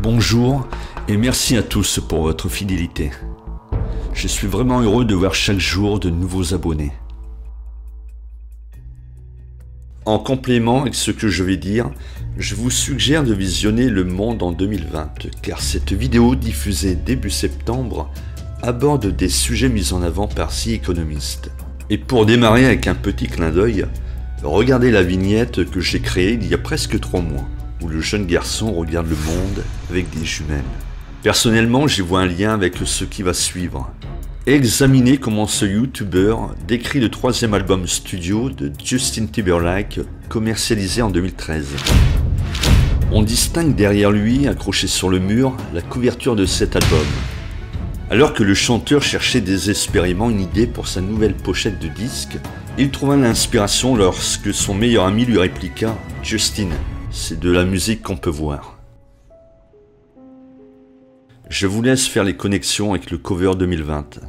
Bonjour et merci à tous pour votre fidélité. Je suis vraiment heureux de voir chaque jour de nouveaux abonnés. En complément avec ce que je vais dire, je vous suggère de visionner Le Monde en 2020, car cette vidéo diffusée début septembre aborde des sujets mis en avant par The Economist. Et pour démarrer avec un petit clin d'œil, regardez la vignette que j'ai créée il y a presque 3 mois, où le jeune garçon regarde le monde avec des jumelles. Personnellement, j'y vois un lien avec ce qui va suivre. Examinez comment ce YouTuber décrit le 3e album studio de Justin Timberlake, commercialisé en 2013. On distingue derrière lui, accroché sur le mur, la couverture de cet album. Alors que le chanteur cherchait désespérément une idée pour sa nouvelle pochette de disque, il trouva l'inspiration lorsque son meilleur ami lui répliqua « Justin, c'est de la musique qu'on peut voir ». Je vous laisse faire les connexions avec le cover 2020.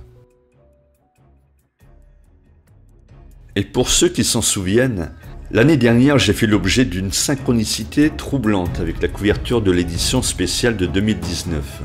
Et pour ceux qui s'en souviennent, l'année dernière j'ai fait l'objet d'une synchronicité troublante avec la couverture de l'édition spéciale de 2019.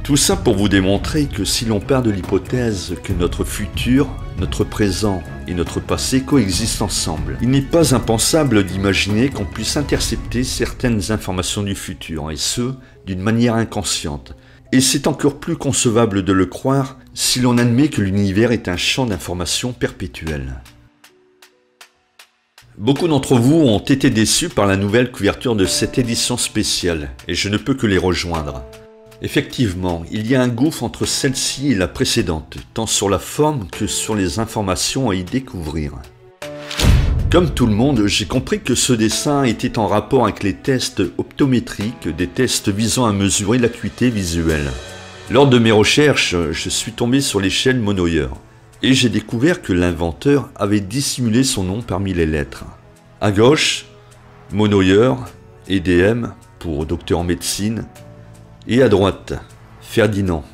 Tout ça pour vous démontrer que si l'on part de l'hypothèse que notre futur, notre présent et notre passé coexistent ensemble, il n'est pas impensable d'imaginer qu'on puisse intercepter certaines informations du futur, et ce, d'une manière inconsciente. Et c'est encore plus concevable de le croire si l'on admet que l'univers est un champ d'information perpétuel. Beaucoup d'entre vous ont été déçus par la nouvelle couverture de cette édition spéciale, et je ne peux que les rejoindre. Effectivement, il y a un gouffre entre celle-ci et la précédente, tant sur la forme que sur les informations à y découvrir. Comme tout le monde, j'ai compris que ce dessin était en rapport avec les tests optométriques, des tests visant à mesurer l'acuité visuelle. Lors de mes recherches, je suis tombé sur l'échelle Monoyer, et j'ai découvert que l'inventeur avait dissimulé son nom parmi les lettres. À gauche, Monoyer, EDM pour docteur en médecine, et à droite, Ferdinand.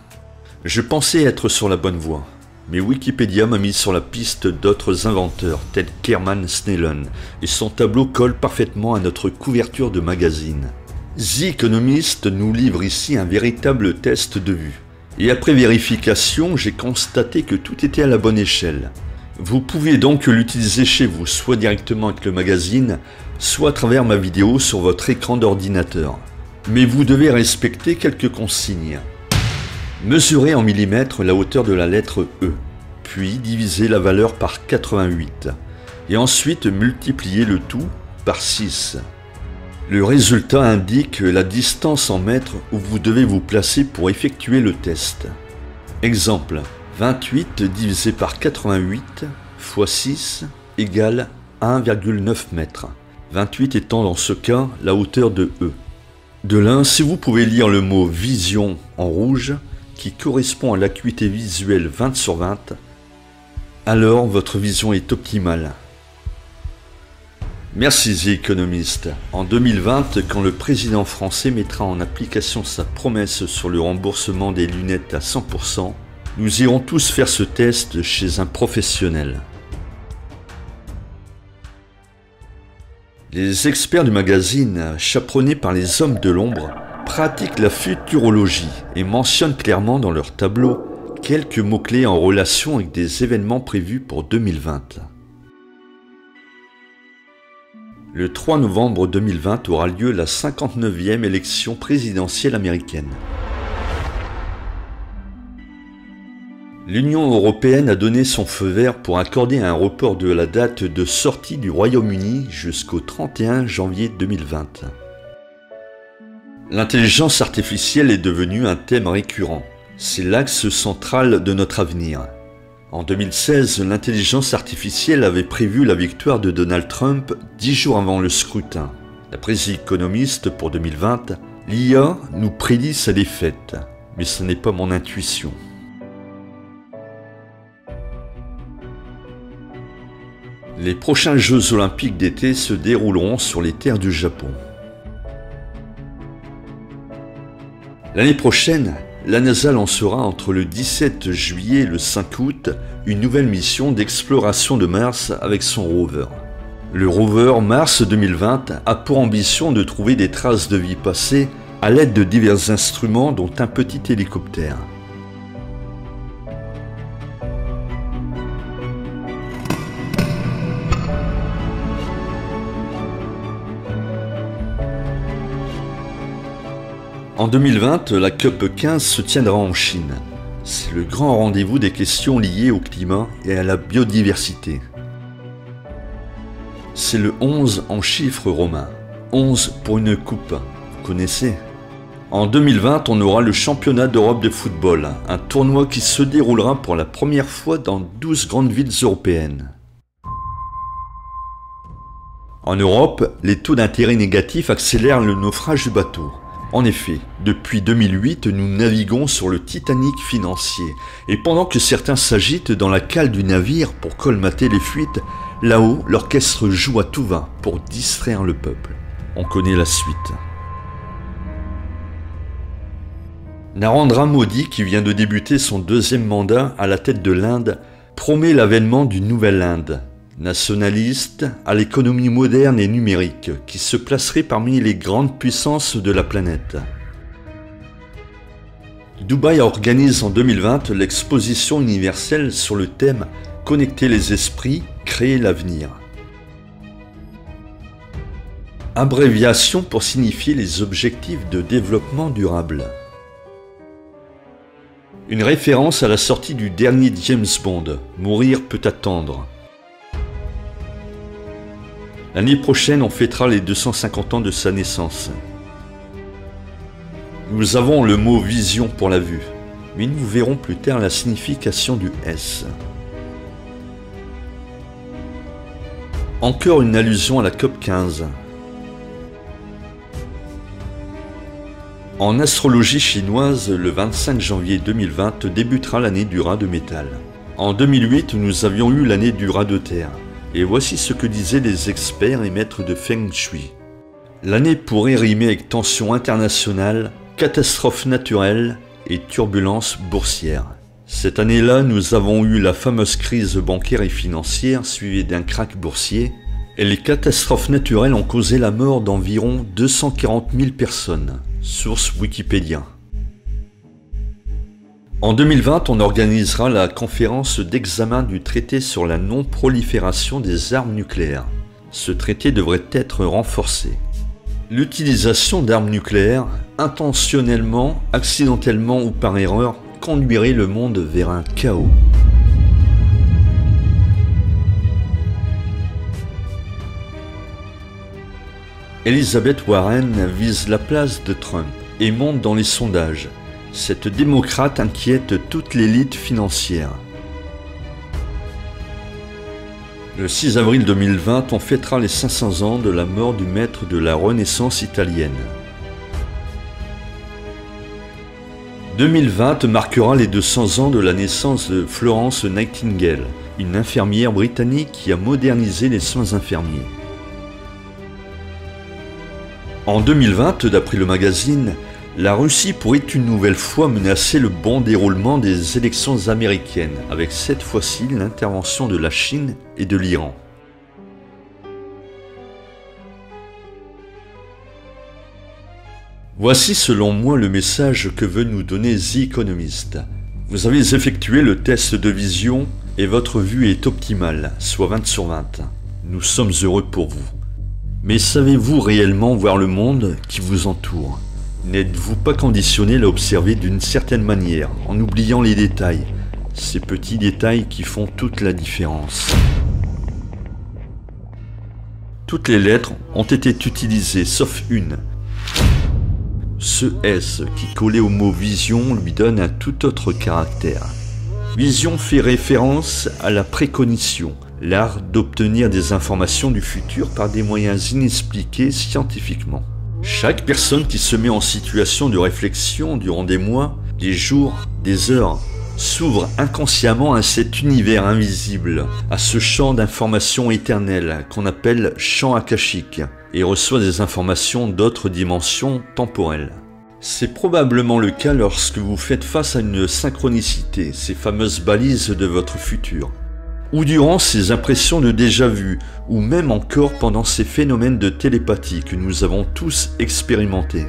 Je pensais être sur la bonne voie, mais Wikipédia m'a mis sur la piste d'autres inventeurs, tels qu'Hermann Snellen, et son tableau colle parfaitement à notre couverture de magazine. The Economist nous livre ici un véritable test de vue. Et après vérification, j'ai constaté que tout était à la bonne échelle. Vous pouvez donc l'utiliser chez vous, soit directement avec le magazine, soit à travers ma vidéo sur votre écran d'ordinateur. Mais vous devez respecter quelques consignes. Mesurez en millimètres la hauteur de la lettre E, puis divisez la valeur par 88, et ensuite multipliez le tout par 6. Le résultat indique la distance en mètres où vous devez vous placer pour effectuer le test. Exemple, 28 divisé par 88 fois 6 égale 1,9 mètres. 28 étant dans ce cas la hauteur de E. De là, si vous pouvez lire le mot « vision » en rouge, qui correspond à l'acuité visuelle 20 sur 20, alors votre vision est optimale. Merci The Economist. En 2020, quand le président français mettra en application sa promesse sur le remboursement des lunettes à 100%, nous irons tous faire ce test chez un professionnel. Les experts du magazine, chaperonnés par les hommes de l'ombre, pratiquent la futurologie et mentionnent clairement dans leur tableau quelques mots-clés en relation avec des événements prévus pour 2020. Le 3 novembre 2020 aura lieu la 59e élection présidentielle américaine. L'Union européenne a donné son feu vert pour accorder un report de la date de sortie du Royaume-Uni jusqu'au 31 janvier 2020. L'intelligence artificielle est devenue un thème récurrent. C'est l'axe central de notre avenir. En 2016, l'intelligence artificielle avait prévu la victoire de Donald Trump 10 jours avant le scrutin. D'après The Economist pour 2020, l'IA nous prédit sa défaite, mais ce n'est pas mon intuition. Les prochains Jeux olympiques d'été se dérouleront sur les terres du Japon. L'année prochaine, la NASA lancera entre le 17 juillet et le 5 août une nouvelle mission d'exploration de Mars avec son rover. Le rover Mars 2020 a pour ambition de trouver des traces de vie passée à l'aide de divers instruments dont un petit hélicoptère. En 2020, la COP 15 se tiendra en Chine. C'est le grand rendez-vous des questions liées au climat et à la biodiversité. C'est le 11 en chiffres romains. 11 pour une coupe, vous connaissez? En 2020, on aura le championnat d'Europe de football, un tournoi qui se déroulera pour la première fois dans 12 grandes villes européennes. En Europe, les taux d'intérêt négatifs accélèrent le naufrage du bateau. En effet, depuis 2008, nous naviguons sur le Titanic financier. Et pendant que certains s'agitent dans la cale du navire pour colmater les fuites, là-haut, l'orchestre joue à tout va pour distraire le peuple. On connaît la suite. Narendra Modi, qui vient de débuter son deuxième mandat à la tête de l'Inde, promet l'avènement d'une nouvelle Inde. Nationaliste, à l'économie moderne et numérique, qui se placerait parmi les grandes puissances de la planète. Dubaï organise en 2020 l'exposition universelle sur le thème « Connecter les esprits, créer l'avenir ». Abréviation pour signifier les objectifs de développement durable. Une référence à la sortie du dernier James Bond, « Mourir peut attendre ». L'année prochaine, on fêtera les 250 ans de sa naissance. Nous avons le mot « vision » pour la vue, mais nous verrons plus tard la signification du S. Encore une allusion à la COP 15. En astrologie chinoise, le 25 janvier 2020 débutera l'année du rat de métal. En 2008, nous avions eu l'année du rat de terre. Et voici ce que disaient les experts et maîtres de Feng Shui. L'année pourrait rimer avec tension internationale, catastrophe naturelle et turbulence boursière. Cette année-là, nous avons eu la fameuse crise bancaire et financière suivie d'un krach boursier, et les catastrophes naturelles ont causé la mort d'environ 240 000 personnes. Source Wikipédia. En 2020, on organisera la conférence d'examen du traité sur la non-prolifération des armes nucléaires. Ce traité devrait être renforcé. L'utilisation d'armes nucléaires, intentionnellement, accidentellement ou par erreur, conduirait le monde vers un chaos. Elizabeth Warren vise la place de Trump et monte dans les sondages. Cette démocrate inquiète toute l'élite financière. Le 6 avril 2020, on fêtera les 500 ans de la mort du maître de la Renaissance italienne. 2020 marquera les 200 ans de la naissance de Florence Nightingale, une infirmière britannique qui a modernisé les soins infirmiers. En 2020, d'après le magazine, la Russie pourrait une nouvelle fois menacer le bon déroulement des élections américaines, avec cette fois-ci l'intervention de la Chine et de l'Iran. Voici selon moi le message que veut nous donner The Economist. Vous avez effectué le test de vision et votre vue est optimale, soit 20 sur 20. Nous sommes heureux pour vous. Mais savez-vous réellement voir le monde qui vous entoure ? N'êtes-vous pas conditionné à observer d'une certaine manière, en oubliant les détails, ces petits détails qui font toute la différence? Toutes les lettres ont été utilisées, sauf une. Ce S qui collait au mot vision lui donne un tout autre caractère. Vision fait référence à la précognition, l'art d'obtenir des informations du futur par des moyens inexpliqués scientifiquement. Chaque personne qui se met en situation de réflexion durant des mois, des jours, des heures, s'ouvre inconsciemment à cet univers invisible, à ce champ d'informations éternelles qu'on appelle champ akashique, et reçoit des informations d'autres dimensions temporelles. C'est probablement le cas lorsque vous faites face à une synchronicité, ces fameuses balises de votre futur, ou durant ces impressions de déjà-vu, ou même encore pendant ces phénomènes de télépathie que nous avons tous expérimentés.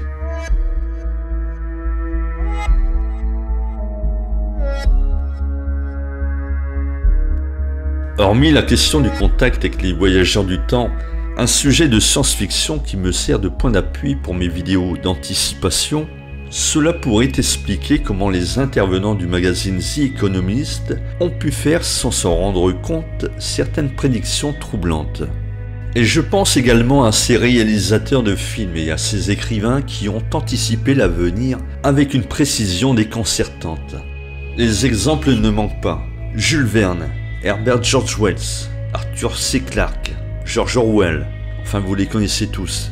Hormis la question du contact avec les voyageurs du temps, un sujet de science-fiction qui me sert de point d'appui pour mes vidéos d'anticipation, cela pourrait expliquer comment les intervenants du magazine The Economist ont pu faire sans s'en rendre compte certaines prédictions troublantes. Et je pense également à ces réalisateurs de films et à ces écrivains qui ont anticipé l'avenir avec une précision déconcertante. Les exemples ne manquent pas. Jules Verne, Herbert George Wells, Arthur C. Clarke, George Orwell, enfin vous les connaissez tous.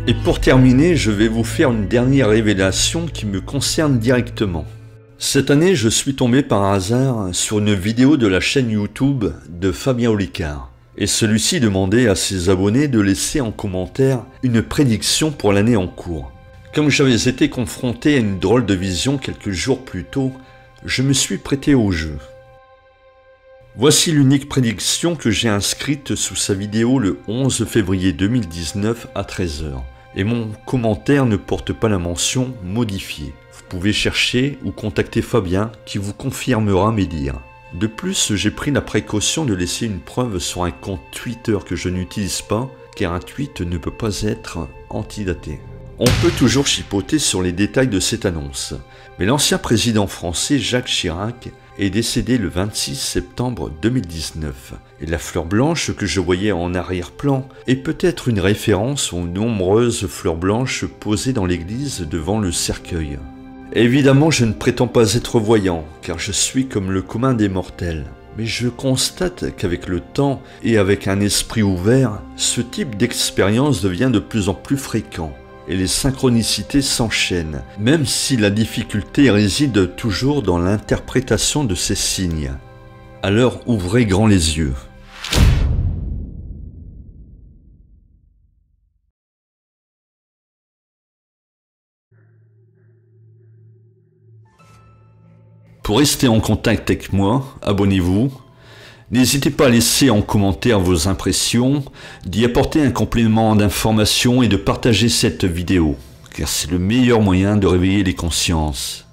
Et pour terminer, je vais vous faire une dernière révélation qui me concerne directement. Cette année, je suis tombé par hasard sur une vidéo de la chaîne YouTube de Fabien Olicard. Et celui-ci demandait à ses abonnés de laisser en commentaire une prédiction pour l'année en cours. Comme j'avais été confronté à une drôle de vision quelques jours plus tôt, je me suis prêté au jeu. Voici l'unique prédiction que j'ai inscrite sous sa vidéo le 11 février 2019 à 13 h. Et mon commentaire ne porte pas la mention « modifié ». Vous pouvez chercher ou contacter Fabien qui vous confirmera mes dires. De plus, j'ai pris la précaution de laisser une preuve sur un compte Twitter que je n'utilise pas, car un tweet ne peut pas être antidaté. On peut toujours chipoter sur les détails de cette annonce, mais l'ancien président français Jacques Chirac est décédé le 26 septembre 2019, et la fleur blanche que je voyais en arrière-plan est peut-être une référence aux nombreuses fleurs blanches posées dans l'église devant le cercueil. Évidemment, je ne prétends pas être voyant, car je suis comme le commun des mortels. Mais je constate qu'avec le temps et avec un esprit ouvert, ce type d'expérience devient de plus en plus fréquent. Et les synchronicités s'enchaînent, même si la difficulté réside toujours dans l'interprétation de ces signes. Alors ouvrez grand les yeux. Pour rester en contact avec moi, abonnez-vous. N'hésitez pas à laisser en commentaire vos impressions, d'y apporter un complément d'information et de partager cette vidéo, car c'est le meilleur moyen de réveiller les consciences.